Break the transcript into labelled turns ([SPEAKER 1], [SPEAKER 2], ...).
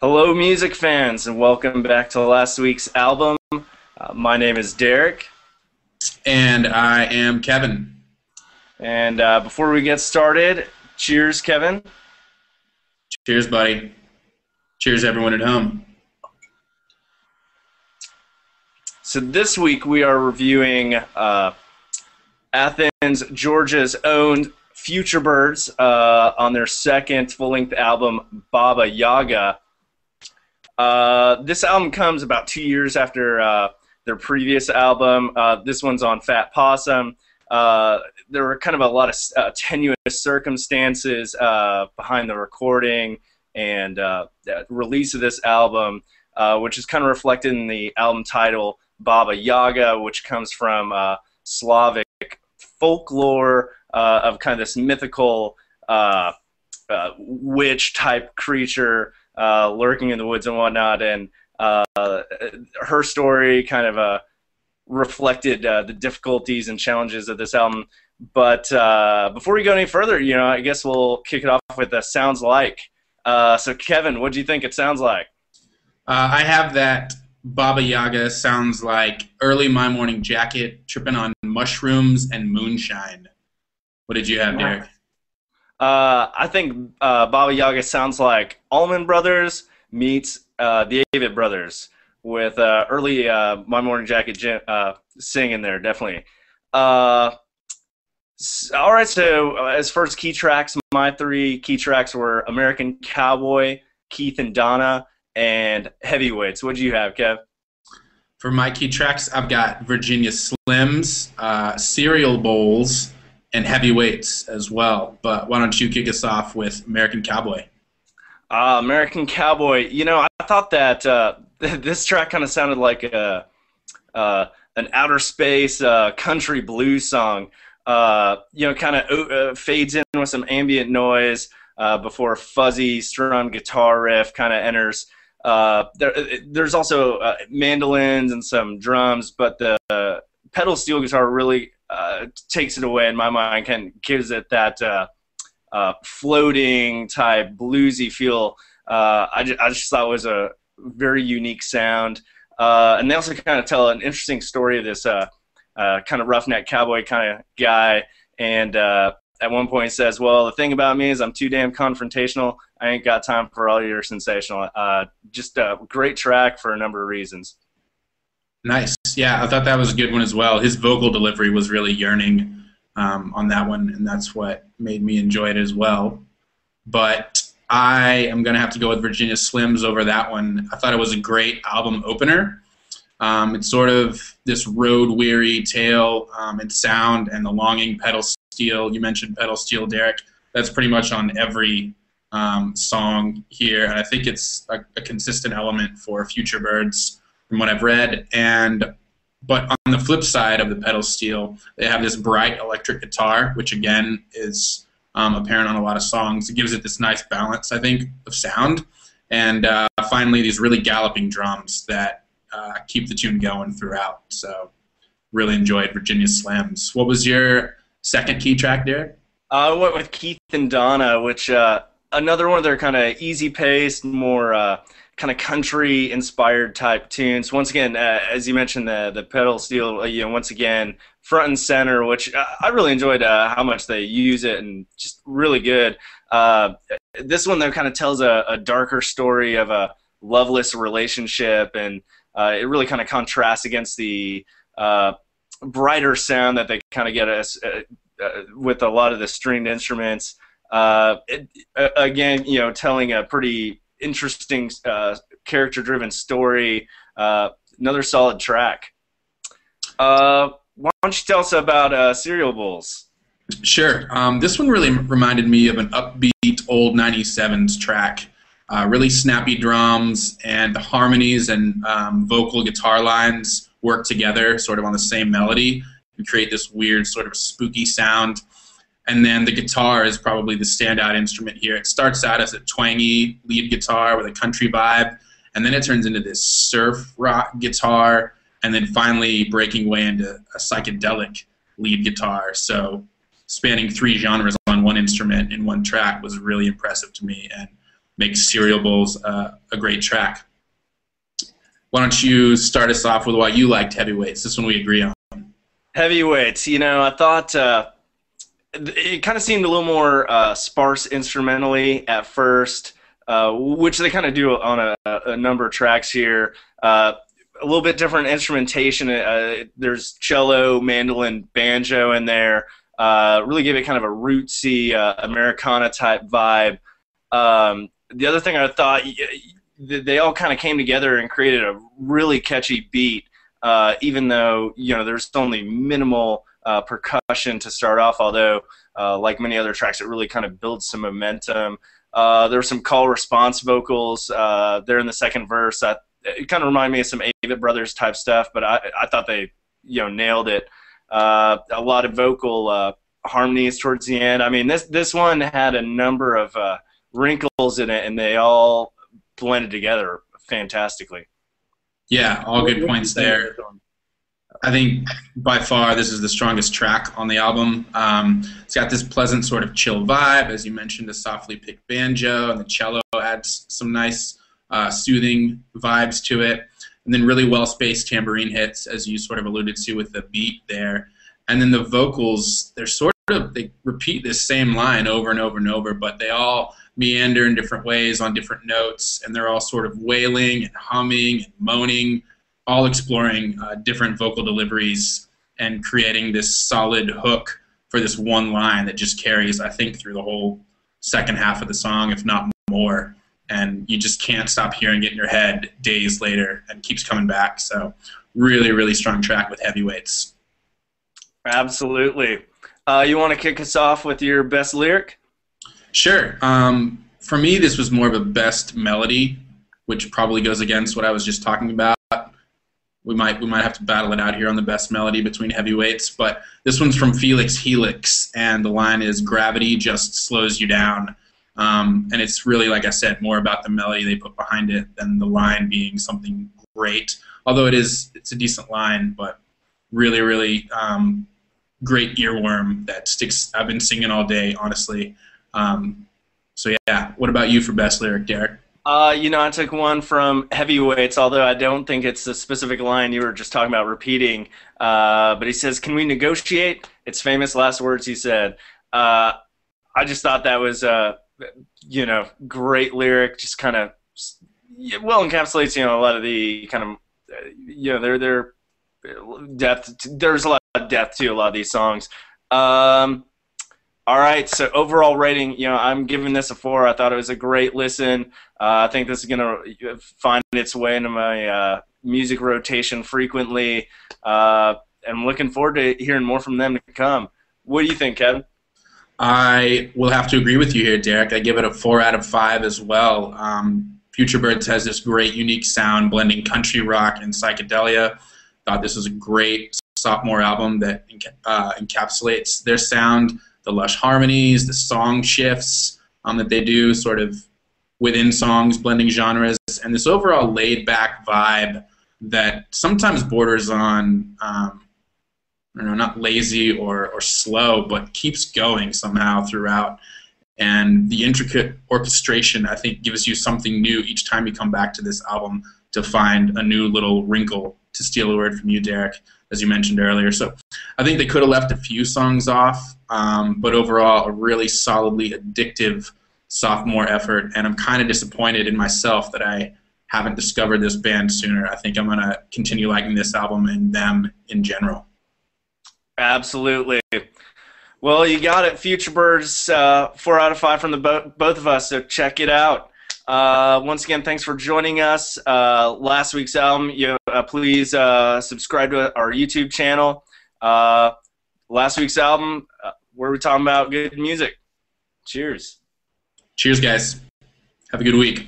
[SPEAKER 1] Hello, music fans, and welcome back to last week's album. My name is Derek,
[SPEAKER 2] And I am Kevin.
[SPEAKER 1] and before we get started, cheers, Kevin.
[SPEAKER 2] Cheers, buddy. Cheers, everyone at home.
[SPEAKER 1] So this week we are reviewing Athens, Georgia's own Futurebirds on their second full-length album, Baba Yaga. This album comes about 2 years after their previous album. This one's on Fat Possum. There were kind of a lot of tenuous circumstances behind the recording and release of this album, which is kind of reflected in the album title Baba Yaga, which comes from Slavic folklore of kind of this mythical witch-type creature lurking in the woods and whatnot, and her story kind of reflected the difficulties and challenges of this album. But before we go any further, I guess we'll kick it off with Sounds Like. So Kevin, what do you think it sounds like?
[SPEAKER 2] I have that Baba Yaga sounds like early My Morning Jacket, tripping on mushrooms and moonshine. What did you have, Derek?
[SPEAKER 1] I think Baba Yaga sounds like Allman Brothers meets the Avett Brothers with early My Morning Jacket singing there, definitely. All right, so as far as key tracks, my three key tracks were American Cowboy, Keith and Donna, and Heavyweights. What do you have, Kev?
[SPEAKER 2] For my key tracks, I've got Virginia Slims, Cereal Bowls, and Heavyweights as well. But why don't you kick us off with American Cowboy?
[SPEAKER 1] American Cowboy. I thought that this track kind of sounded like an outer space country blues song. Kind of fades in with some ambient noise before a fuzzy strum guitar riff kind of enters. There's also mandolins and some drums, but the pedal steel guitar really takes it away in my mind, kind of gives it that floating type bluesy feel. I just thought it was a very unique sound. And they also kind of tell an interesting story of this kind of roughneck cowboy kind of guy. And at one point he says, well, the thing about me is I'm too damn confrontational. I ain't got time for all your sensational. Just a great track for a number of reasons.
[SPEAKER 2] Nice. Yeah, I thought that was a good one as well. His vocal delivery was really yearning on that one, and that's what made me enjoy it as well. But I am going to have to go with Virginia Slims over that one. I thought it was a great album opener. It's sort of this road-weary tale and sound, and the longing pedal steel. You mentioned pedal steel, Derek. That's pretty much on every song here, and I think it's a consistent element for Futurebirds from what I've read. But on the flip side of the pedal steel, they have this bright electric guitar, which again is apparent on a lot of songs. It gives it this nice balance, I think, of sound. And finally, these really galloping drums that keep the tune going throughout. So really enjoyed Virginia Slims. What was your second key track, Derek?
[SPEAKER 1] I went with Keith and Donna, which another one of their kind of easy-paced, more kind of country-inspired type tunes. Once again, as you mentioned, the pedal steel, once again, front and center, which I really enjoyed how much they use it, and just really good. This one, though, kind of tells a darker story of a loveless relationship, and it really kind of contrasts against the brighter sound that they kind of get us with a lot of the stringed instruments. Again, telling a pretty interesting character-driven story. Another solid track. Why don't you tell us about Cereal Bowls?
[SPEAKER 2] Sure. This one really reminded me of an upbeat old 97s track. Really snappy drums, and the harmonies and vocal guitar lines work together sort of on the same melody and create this weird sort of spooky sound. And then the guitar is probably the standout instrument here. It starts out as a twangy lead guitar with a country vibe, and then it turns into this surf rock guitar, and then finally breaking away into a psychedelic lead guitar. So spanning three genres on one instrument in one track was really impressive to me. And makes Cereal Bowls a great track. Why don't you start us off with why you liked Heavyweights? This one we agree on.
[SPEAKER 1] Heavyweights, I thought it kind of seemed a little more sparse instrumentally at first, which they kind of do on a number of tracks here. A little bit different instrumentation. There's cello, mandolin, banjo in there. Really gave it kind of a rootsy Americana type vibe. The other thing I thought, they all kind of came together and created a really catchy beat. Even though there's only minimal percussion to start off, although like many other tracks, it really kind of builds some momentum. There were some call response vocals there in the second verse. It kind of reminded me of some Avett Brothers type stuff, but I thought they nailed it. A lot of vocal harmonies towards the end. I mean, this one had a number of wrinkles in it, and they all blended together fantastically.
[SPEAKER 2] Yeah, all good points there. I think by far this is the strongest track on the album. It's got this pleasant sort of chill vibe, as you mentioned, a softly picked banjo, and the cello adds some nice soothing vibes to it. And then really well-spaced tambourine hits, as you sort of alluded to with the beat there. And then the vocals, they repeat this same line over and over and over, but they all meander in different ways on different notes, and they're all sort of wailing and humming and moaning, all exploring different vocal deliveries and creating this solid hook for this one line that just carries, I think, through the whole second half of the song, if not more. And you just can't stop hearing it in your head days later and keeps coming back. So really, really strong track with Heavyweights.
[SPEAKER 1] Absolutely. You want to kick us off with your best lyric?
[SPEAKER 2] Sure. For me, this was more of a best melody, which probably goes against what I was just talking about. We might have to battle it out here on the best melody between Heavyweights, but this one's from Felix Helix, and the line is "Gravity just slows you down," and it's really, like I said, more about the melody they put behind it than the line being something great. Although it's a decent line, but really, really great earworm that sticks. I've been singing all day, honestly. So yeah, what about you for best lyric, Derek?
[SPEAKER 1] I took one from Heavyweights, although I don't think it's the specific line you were just talking about repeating. But he says, "Can we negotiate?" It's famous last words he said. I just thought that was great lyric. Just kind of well encapsulates a lot of the kind of their depth. There's a lot of depth to a lot of these songs. All right, so overall rating, I'm giving this a 4. I thought it was a great listen. I think this is going to find its way into my music rotation frequently. I'm looking forward to hearing more from them to come. What do you think, Kevin?
[SPEAKER 2] I will have to agree with you here, Derek. I give it a 4 out of 5 as well. Futurebirds has this great, unique sound, blending country rock and psychedelia. Thought this was a great sophomore album that encapsulates their sound. The lush harmonies, the song shifts that they do sort of within songs, blending genres, and this overall laid-back vibe that sometimes borders on, not lazy or slow, but keeps going somehow throughout. And the intricate orchestration, I think, gives you something new each time you come back to this album to find a new little wrinkle, to steal a word from you, Derek, as you mentioned earlier. So I think they could have left a few songs off, but overall a really solidly addictive sophomore effort, and I'm kind of disappointed in myself that I haven't discovered this band sooner. I think I'm going to continue liking this album and them in general.
[SPEAKER 1] Absolutely. Well, you got it, Futurebirds, 4 out of 5 from the both of us, so check it out. Once again, thanks for joining us. Last week's album, please subscribe to our YouTube channel. Last week's album, where we're talking about good music. Cheers.
[SPEAKER 2] Cheers, guys. Have a good week.